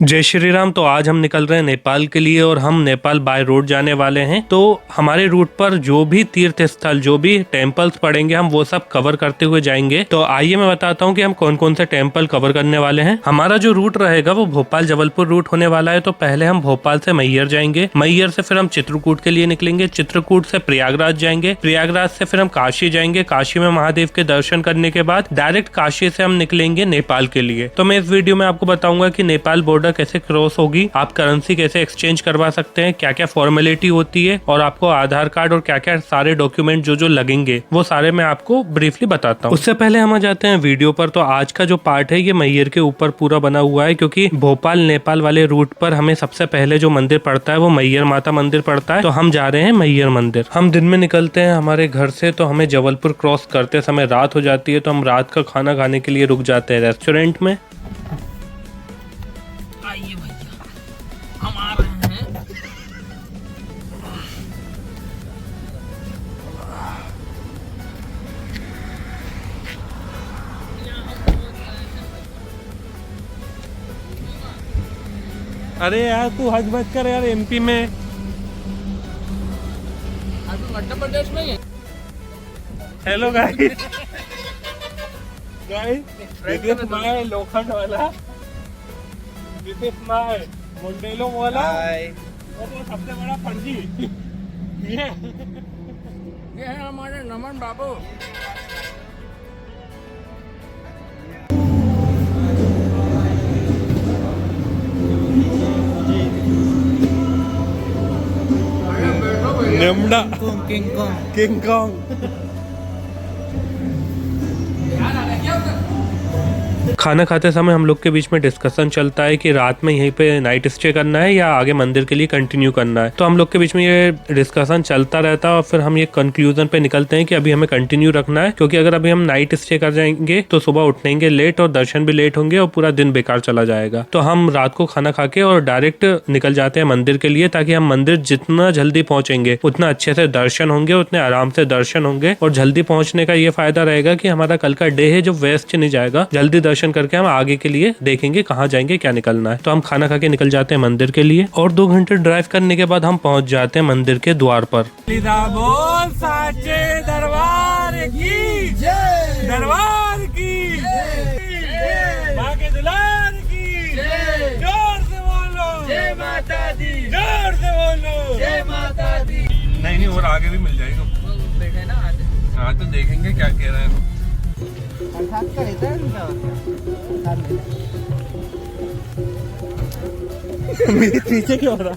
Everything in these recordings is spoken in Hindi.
जय श्री राम। तो आज हम निकल रहे हैं नेपाल के लिए और हम नेपाल बाय रोड जाने वाले हैं। तो हमारे रूट पर जो भी तीर्थ स्थल, जो भी टेम्पल्स पड़ेंगे, हम वो सब कवर करते हुए जाएंगे। तो आइए मैं बताता हूँ कि हम कौन कौन से टेम्पल कवर करने वाले हैं। हमारा जो रूट रहेगा वो भोपाल जबलपुर रूट होने वाला है। तो पहले हम भोपाल से मैहर जाएंगे, मैहर से फिर हम चित्रकूट के लिए निकलेंगे, चित्रकूट से प्रयागराज जाएंगे, प्रयागराज से फिर हम काशी जाएंगे, काशी में महादेव के दर्शन करने के बाद डायरेक्ट काशी से हम निकलेंगे नेपाल के लिए। तो मैं इस वीडियो में आपको बताऊंगा कि नेपाल बॉर्डर कैसे क्रॉस होगी, आप करेंसी कैसे एक्सचेंज करवा सकते हैं, क्या क्या फॉर्मेलिटी होती है और आपको आधार कार्ड और क्या क्या सारे डॉक्यूमेंट जो जो लगेंगे वो सारे मैं आपको ब्रीफली बताता हूँ। उससे पहले हम आ जाते हैं वीडियो पर। तो आज का जो पार्ट है ये मैहर के ऊपर पूरा बना हुआ है, क्योंकि भोपाल नेपाल वाले रूट पर हमें सबसे पहले जो मंदिर पड़ता है वो मैहर माता मंदिर पड़ता है। तो हम जा रहे हैं मैहर मंदिर। हम दिन में निकलते हैं हमारे घर से, तो हमें जबलपुर क्रॉस करते समय रात हो जाती है। तो हम रात का खाना खाने के लिए रुक जाते हैं रेस्टोरेंट में। आइए भैया, हम आ रहे हैं। अरे यार तू हज मत कर यार, एमपी में मध्य प्रदेश में ही है। Hello guys, this is my लोखंड वाला, दिस इज माय मोंडेलो वाला और वो सबसे बड़ा फर्जी ये है हमारे नमन बाबू। नेमडा किंग कॉन्ग। खाना खाते समय हम लोग के बीच में डिस्कशन चलता है कि रात में यहीं पे नाइट स्टे करना है या आगे मंदिर के लिए कंटिन्यू करना है। तो हम लोग के बीच में ये डिस्कशन चलता रहता है और फिर हम ये कंक्लूजन पे निकलते हैं कि अभी हमें कंटिन्यू रखना है, क्योंकि अगर अभी हम नाइट स्टे कर जाएंगे तो सुबह उठेंगे लेट और दर्शन भी लेट होंगे और पूरा दिन बेकार चला जाएगा। तो हम रात को खाना खा के और डायरेक्ट निकल जाते हैं मंदिर के लिए, ताकि हम मंदिर जितना जल्दी पहुंचेंगे उतना अच्छे से दर्शन होंगे, उतने आराम से दर्शन होंगे। और जल्दी पहुंचने का ये फायदा रहेगा कि हमारा कल का डे है जो वेस्ट नहीं जाएगा। जल्दी दर्शन करके हम आगे के लिए देखेंगे कहाँ जाएंगे, क्या निकलना है। तो हम खाना खा के निकल जाते हैं मंदिर के लिए और 2 घंटे ड्राइव करने के बाद हम पहुंच जाते हैं मंदिर के द्वार पर। बोल साचे दरबार की जय, दरबार की जय, मां के दुलार की जय। जोर से बोलो जय माता दी, जोर से बोलो जय माता दी। नहीं और आगे भी मिल जाएगा। देखे ना आज। हाँ तो देखेंगे क्या कह रहे हैं। मेरे पीछे क्यों हो रहा?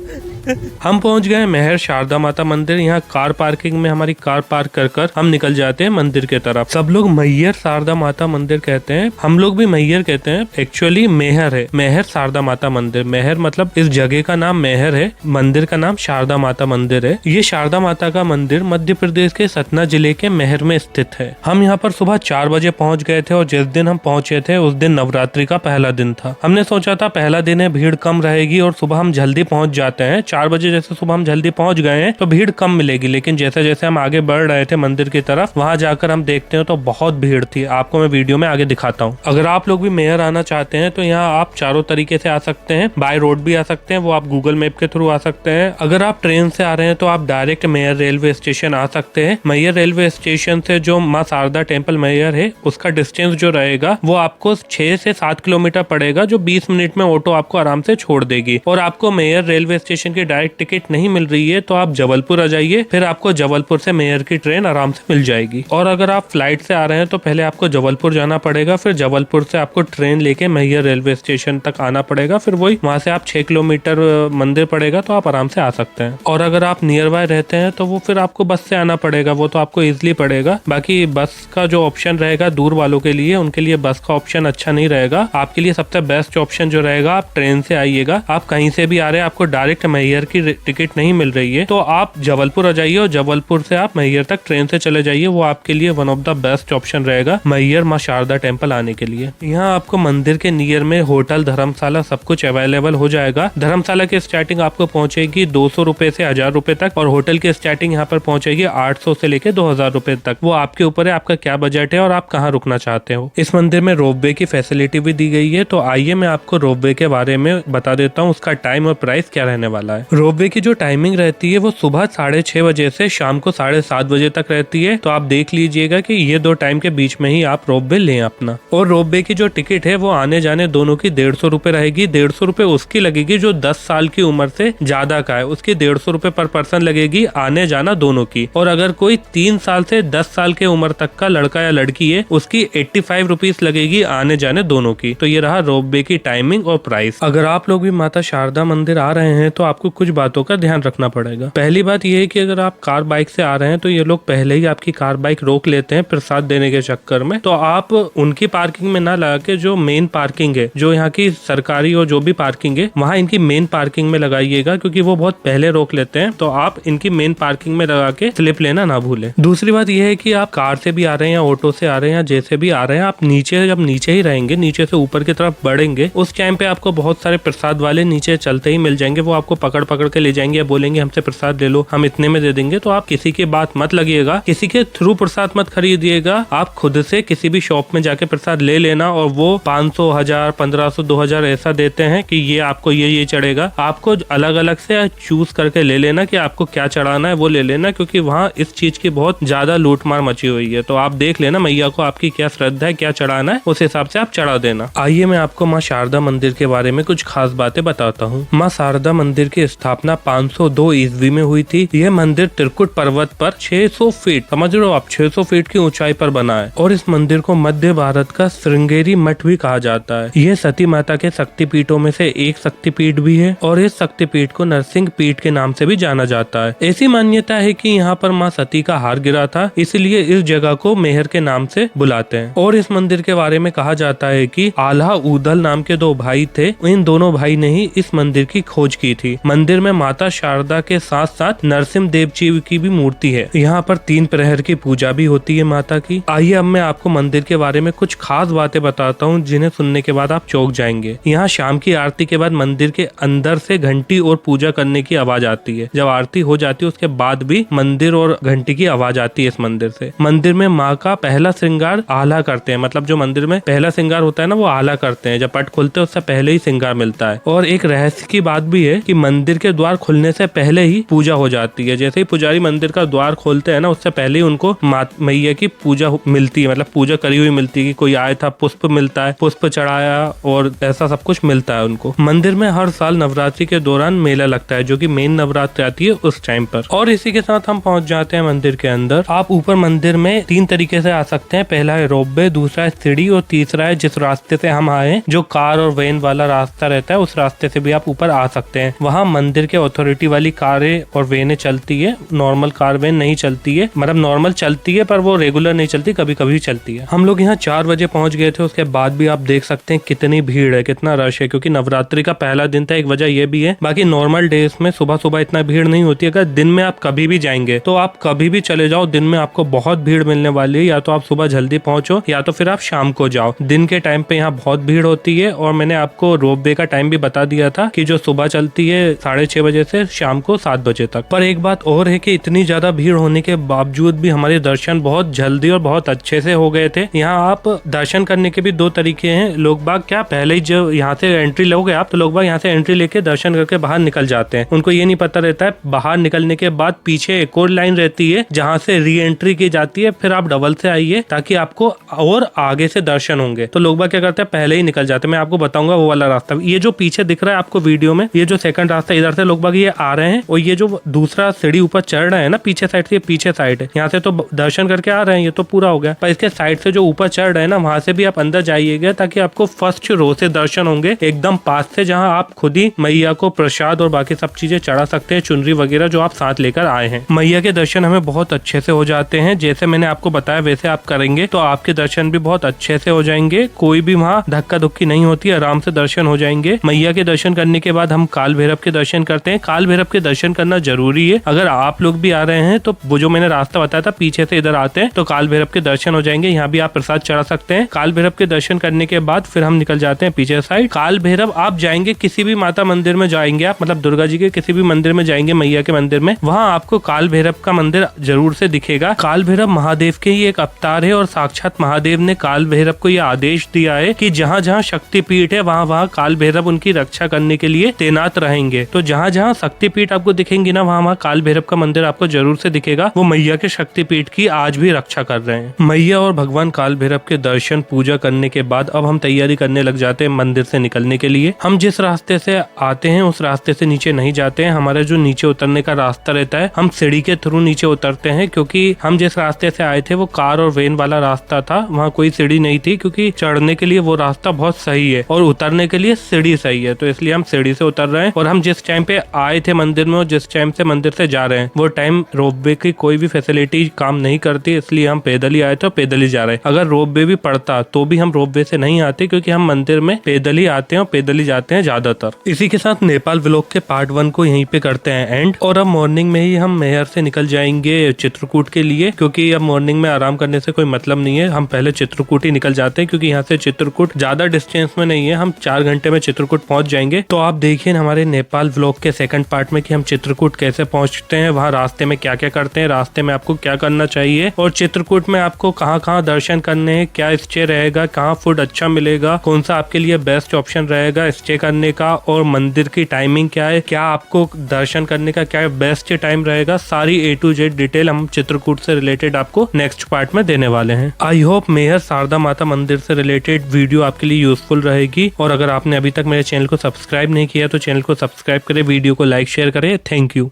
हम पहुंच गए मैहर शारदा माता मंदिर। यहाँ कार पार्किंग में हमारी कार पार्क कर हम निकल जाते हैं मंदिर के तरफ। सब लोग मैहर शारदा माता मंदिर कहते हैं, हम लोग भी मैहर कहते हैं। एक्चुअली मैहर है, मैहर शारदा माता मंदिर। मैहर मतलब इस जगह का नाम मैहर है, मंदिर का नाम शारदा माता मंदिर है। ये शारदा माता का मंदिर मध्य प्रदेश के सतना जिले के मैहर में स्थित है। हम यहाँ पर सुबह 4 बजे पहुँच गए थे और जिस दिन हम पहुंचे थे उस दिन नवरात्रि का पहला दिन था। हमने सोचा था पहला दिन है, भीड़ कम रहेगी और सुबह हम जल्दी पहुंच जाते हैं। 4 बजे जैसे सुबह हम जल्दी पहुंच गए हैं तो भीड़ कम मिलेगी, लेकिन जैसे जैसे हम आगे बढ़ रहे थे मंदिर की तरफ, वहां जाकर हम देखते हैं तो बहुत भीड़ थी। आपको मैं वीडियो में आगे दिखाता हूँ। अगर आप लोग भी मैहर आना चाहते हैं तो यहाँ आप चारों तरीके से आ सकते हैं। बाय रोड भी आ सकते हैं, वो आप गूगल मैप के थ्रू आ सकते हैं। अगर आप ट्रेन से आ रहे हैं तो आप डायरेक्ट मैहर रेलवे स्टेशन आ सकते हैं। मैहर रेलवे स्टेशन से जो माँ शारदा टेम्पल मैहर है उसका डिस्टेंस जो रहेगा वो आपको 6 से 7 किलोमीटर पड़ेगा, जो 20 मिनट में ऑटो आपको आराम से छोड़ देगी। और आपको मैहर रेलवे स्टेशन की डायरेक्ट टिकट नहीं मिल रही है तो आप जबलपुर आ जाइए, फिर आपको जबलपुर से मैहर की ट्रेन आराम से मिल जाएगी। और अगर आप फ्लाइट से आ रहे हैं तो पहले आपको जबलपुर जाना पड़ेगा, फिर जबलपुर से आपको ट्रेन लेके मैहर रेलवे स्टेशन तक आना पड़ेगा, फिर वही वहां से आप 6 किलोमीटर मंदिर पड़ेगा तो आप आराम से आ सकते हैं। और अगर आप नियर बाय रहते हैं तो वो फिर आपको बस से आना पड़ेगा, वो तो आपको इजिली पड़ेगा। बाकी बस का जो ऑप्शन रहेगा दूर वालों के लिए, उनके लिए बस का ऑप्शन अच्छा नहीं रहेगा। आपके लिए सबसे बेस्ट ऑप्शन जो रहेगा, आप ट्रेन से आइएगा। आप आप कहीं से भी आ रहे हैं, आपको डायरेक्ट मैहर की टिकट नहीं मिल रही है, तो आप जबलपुर आ जाइए और जबलपुर से आप मैहर तक ट्रेन से चले जाइए। वो आपके लिए one of the best option रहेगा मैहर माँ शारदा टेम्पल आने के लिए। यहाँ आपको मंदिर के नियर में होटल, धर्मशाला सब कुछ अवेलेबल हो जाएगा। धर्मशाला की स्टार्टिंग आपको पहुंचेगी 200 रुपए से 1000 रुपए तक, और होटल की स्टार्टिंग यहाँ पर पहुंचेगी 800 से लेके 2000 रुपए तक। वो आपके ऊपर है, आपका क्या बजट है और आप कहाँ रुकना चाहते हो। इस मंदिर में रोपवे की फैसिलिटी भी दी गई है, तो आइए मैं आपको रोपवे के बारे में बता देता हूँ, उसका टाइम और प्राइस क्या रहने वाला है। रोपवे की जो टाइमिंग रहती है वो सुबह 6:30 बजे से शाम को 7:30 बजे तक रहती है, तो आप देख लीजिएगा कि ये दो टाइम के बीच में ही आप रोपवे लें अपना। और रोपवे की जो टिकट है वो आने जाने दोनों की 150 रुपए रहेगी। 150 रुपए उसकी लगेगी जो 10 साल की उम्र से ज्यादा का है, उसकी 150 रुपए पर पर्सन लगेगी आने जाना दोनों की। और अगर कोई 3 साल से 10 साल के उम्र तक का लड़का या लड़की है, उसकी 85 रुपीज लगेगी आने जाने दोनों की। तो ये रहा रोपवे की टाइमिंग और प्राइस। अगर आप लोग भी माता शारदा मंदिर आ रहे हैं तो आपको कुछ बातों का ध्यान रखना पड़ेगा। पहली बात यह है कि अगर आप कार बाइक से आ रहे हैं तो ये लोग पहले ही आपकी कार बाइक रोक लेते हैं प्रसाद देने के चक्कर में, तो आप उनकी पार्किंग में ना लगा के जो मेन पार्किंग है, जो यहाँ की सरकारी और जो भी पार्किंग है, वहाँ इनकी मेन पार्किंग में लगाइएगा, क्योंकि वो बहुत पहले रोक लेते हैं। तो आप इनकी मेन पार्किंग में लगा के स्लिप लेना ना भूलें। दूसरी बात यह है कि आप कार से भी आ रहे हैं या ऑटो से आ रहे हैं या जैसे भी आ रहे हैं, आप नीचे जब नीचे ही रहेंगे, नीचे से ऊपर की तरफ बढ़ेंगे, उस टाइम पे आपको बहुत सारे प्रसाद वाले नीचे चलते ही मिल जाएंगे। वो आपको पकड़ पकड़ के ले जाएंगे या बोलेंगे हमसे प्रसाद ले लो, हम इतने में दे देंगे। तो आप किसी की बात मत लगिएगा, किसी के थ्रू प्रसाद मत खरीदिएगा। आप खुद से किसी भी शॉप में जाके प्रसाद ले लेना, और वो 500, 1000, 1500, 2000 ऐसा देते हैं कि ये आपको ये चढ़ेगा। आपको अलग अलग से चूज करके ले लेना कि आपको क्या चढ़ाना है, वो ले लेना, क्योंकि वहाँ इस चीज की बहुत ज्यादा लूटमार मची हुई है। तो आप देख लेना मैया को आपकी क्या श्रद्धा है, क्या चढ़ाना है, उस हिसाब से आप चढ़ा देना। आइए मैं आपको माँ शारदा मंदिर के बारे में कुछ खास बातें बताता हूँ। माँ शारदा मंदिर की स्थापना 502 ईस्वी में हुई थी। यह मंदिर त्रिकुट पर्वत पर 600 फीट, समझ रहे हो आप, 600 फीट की ऊंचाई पर बना है। और इस मंदिर को मध्य भारत का श्रृंगेरी मठ भी कहा जाता है। यह सती माता के शक्तिपीठों में से एक शक्तिपीठ भी है, और इस शक्तिपीठ को नरसिंह पीठ के नाम से भी जाना जाता है। ऐसी मान्यता है कि यहाँ पर माँ सती का हार गिरा था, इसलिए इस जगह को मैहर के नाम से बुलाते हैं। और इस मंदिर के बारे में कहा जाता है कि आल्हा उदल नाम के 2 भाई थे, इन दोनों भाई ने ही इस मंदिर की खोज की थी। मंदिर में माता शारदा के साथ साथ नरसिंह देव जी की भी मूर्ति है। यहाँ पर 3 प्रहर की पूजा भी होती है माता की। आइए अब मैं आपको मंदिर के बारे में कुछ खास बातें बताता हूँ, जिन्हें सुनने के बाद आप चौंक जाएंगे। यहाँ शाम की आरती के बाद मंदिर के अंदर से घंटी और पूजा करने की आवाज आती है। जब आरती हो जाती है उसके बाद भी मंदिर और घंटी की आवाज आती है इस मंदिर से। मंदिर में माँ का पहला श्रृंगार आल्हा करते हैं, मतलब जो मंदिर में पहला श्रृंगार होता है ना, वो आल्हा करते हैं। जब पट खुलते हैं उससे पहले ही श्रृंगार मिलता है। और एक रहस्य की बात भी है कि मंदिर के द्वार खुलने से पहले ही पूजा हो जाती है। जैसे ही पुजारी मंदिर का द्वार खोलते हैं ना, उससे पहले ही उनको मैया की पूजा मिलती है, मतलब पूजा करी हुई मिलती है कि कोई आया था, पुष्प मिलता है, पुष्प चढ़ाया और ऐसा सब कुछ मिलता है उनको। मंदिर में हर साल नवरात्रि के दौरान मेला लगता है, जो कि मेन नवरात्रि आती है उस टाइम पर। और इसी के साथ हम पहुंच जाते हैं मंदिर के अंदर। आप ऊपर मंदिर में 3 तरीके से आ सकते हैं। पहला है रोपवे, दूसरा है सीढ़ी, और तीसरा है जिस रास्ते से हम आए, जो कार और वैन वाला रास्ता रहता है, उस रास्ते से भी आप ऊपर आ सकते हैं। वहाँ मंदिर के अथॉरिटी वाली कारें और वेनें चलती है, नॉर्मल कार वेन नहीं चलती है, मतलब नॉर्मल चलती है पर वो रेगुलर नहीं चलती, कभी कभी चलती है। हम लोग यहाँ 4 बजे पहुंच गए थे। उसके बाद भी आप देख सकते हैं कितनी भीड़ है, कितना रश है, क्योंकि नवरात्रि का पहला दिन था, एक वजह ये भी है। बाकी नॉर्मल डेज में सुबह सुबह इतना भीड़ नहीं होती। अगर दिन में आप कभी भी जाएंगे तो आप कभी भी चले जाओ, दिन में आपको बहुत भीड़ मिलने वाली है। या तो आप सुबह जल्दी पहुंचो या तो फिर आप शाम को जाओ। दिन के टाइम पे यहाँ बहुत भीड़ होती है। और मैंने आपको रोपवे का टाइम भी बता दिया था कि जो सुबह चलती है 6:30 बजे से शाम को 7 बजे तक। पर एक बात और है कि इतनी ज्यादा भीड़ होने के बावजूद भी हमारे दर्शन बहुत जल्दी और बहुत अच्छे से हो गए थे। यहाँ आप दर्शन करने के भी 2 तरीके हैं। लोग बाग क्या पहले ही जो यहाँ से एंट्री लोगे आप, तो लोग बाग यहाँ से एंट्री लेके दर्शन करके बाहर निकल जाते हैं। उनको ये नहीं पता रहता है बाहर निकलने के बाद पीछे एक और लाइन रहती है जहाँ से री एंट्री की जाती है, फिर आप डबल से आइए ताकि आपको और आगे से दर्शन होंगे। तो लोग बाग क्या करते हैं, पहले ही निकल जाते हैं। मैं आपको बताऊंगा वो वाला रास्ता। ये जो पीछे दिख रहा है आपको वीडियो में, ये जो सेकंड रास्ता, इधर से लोग बाग ये आ रहे हैं, और ये जो दूसरा सीढ़ी ऊपर चढ़ रहे हैं ना पीछे साइड से, पीछे साइड है, यहाँ से तो दर्शन करके आ रहे हैं, ये तो पूरा हो गया। पर इसके साइड से जो ऊपर चढ़ रहे हैं ना, वहां से भी आप अंदर जाइएगा ताकि आपको फर्स्ट रो से दर्शन होंगे, एकदम पास से, जहाँ आप खुद ही मैया को प्रसाद और बाकी सब चीजें चढ़ा सकते हैं, चुनरी वगैरह जो आप साथ लेकर आए हैं। मैया के दर्शन हमें बहुत अच्छे से हो जाते हैं। जैसे मैंने आपको बताया वैसे आप करेंगे तो आपके दर्शन भी बहुत अच्छे से हो जाएंगे। कोई भी वहाँ धक्का धुक्की नहीं होती, आराम से दर्शन हो जाएंगे। मैया के दर्शन करने के बाद हम काल भैरव के दर्शन करते हैं। काल भैरव के दर्शन करना जरूरी है। अगर आप लोग भी आ रहे हैं तो वो जो मैंने रास्ता बताया था पीछे से इधर आते हैं तो काल भैरव के दर्शन हो जाएंगे। यहाँ भी आप प्रसाद चढ़ा सकते हैं। काल भैरव के दर्शन करने के बाद फिर हम निकल जाते हैं पीछे साइड। काल भैरव आप जाएंगे किसी भी माता मंदिर में जाएंगे आप, मतलब दुर्गा जी के किसी भी मंदिर में जाएंगे, मैया के मंदिर में, वहाँ आपको काल भैरव का मंदिर जरूर से दिखेगा। काल भैरव महादेव के ही एक अवतार है और साक्षात महादेव ने काल भैरव को यह आदेश दिया है कि जहाँ जहाँ शक्तिपीठ है वहाँ वहाँ काल भैरव उनकी रक्षा करने के लिए तैनात रहेंगे। तो जहाँ जहाँ शक्तिपीठ आपको दिखेंगी ना वहाँ वहाँ काल भैरव का मंदिर आपको जरूर से दिखेगा। वो मैया के शक्तिपीठ की आज भी रक्षा कर रहे हैं। मैया और भगवान काल भैरव के दर्शन पूजा करने के बाद अब हम तैयारी करने लग जाते हैं मंदिर से निकलने के लिए। हम जिस रास्ते से आते हैं उस रास्ते से नीचे नहीं जाते हैं। हमारा जो नीचे उतरने का रास्ता रहता है हम सीढ़ी के थ्रू नीचे उतरते हैं, क्योंकि हम जिस रास्ते से आए थे वो कार और वैन वाला रास्ता था, वहाँ कोई सीढ़ी नहीं थी, क्योंकि चढ़ने के लिए वो रास्ता बहुत सही है और उतरने के लिए सीढ़ी सही है, तो इसलिए हम सीढ़ी से उतर रहे हैं। और हम जिस टाइम पे आए थे मंदिर में और जिस टाइम से मंदिर से जा रहे हैं वो टाइम रोपवे की कोई भी फैसिलिटी काम नहीं करती, इसलिए हम पैदल ही आए थे, पैदल ही जा रहे हैं। अगर रोपवे भी पड़ता तो भी हम रोपवे से नहीं आते, क्योंकि हम मंदिर में पैदल ही आते हैं और पैदल ही जाते हैं ज्यादातर। इसी के साथ नेपाल व्लॉग के पार्ट 1 को यहीं पे करते हैं एंड। और अब मॉर्निंग में ही हम मैहर से निकल जाएंगे चित्रकूट के लिए, क्योंकि अब मॉर्निंग में आराम करने से कोई मतलब नहीं है। हम पहले चित्रकूट ही निकल जाते हैं, क्योंकि यहाँ से चित्रकूट ज्यादा डिस्टेंस में नहीं है, हम 4 घंटे में चित्रकूट पहुंच जाएंगे। तो आप देखिए हमारे नेपाल व्लॉग के सेकंड पार्ट में कि हम चित्रकूट कैसे पहुंचते हैं, वहाँ रास्ते में क्या क्या करते हैं, रास्ते में आपको क्या करना चाहिए, और चित्रकूट में आपको कहाँ कहाँ दर्शन करने हैं, क्या स्टे रहेगा, कहाँ फूड अच्छा मिलेगा, कौन सा आपके लिए बेस्ट ऑप्शन रहेगा स्टे करने का, और मंदिर की टाइमिंग क्या है, क्या आपको दर्शन करने का क्या बेस्ट टाइम रहेगा, सारी A to Z डिटेल हम चित्रकूट से रिलेटेड आपको नेक्स्ट पार्ट में देने वाले हैं। आई होप मैहर शारदा माता मंदिर से रिलेटेड वीडियो आपके लिए यूजफुल रहेगी। और अगर आपने अभी तक मेरे चैनल को सब्सक्राइब नहीं किया तो चैनल को सब्सक्राइब करें, वीडियो को लाइक शेयर करें। Thank you.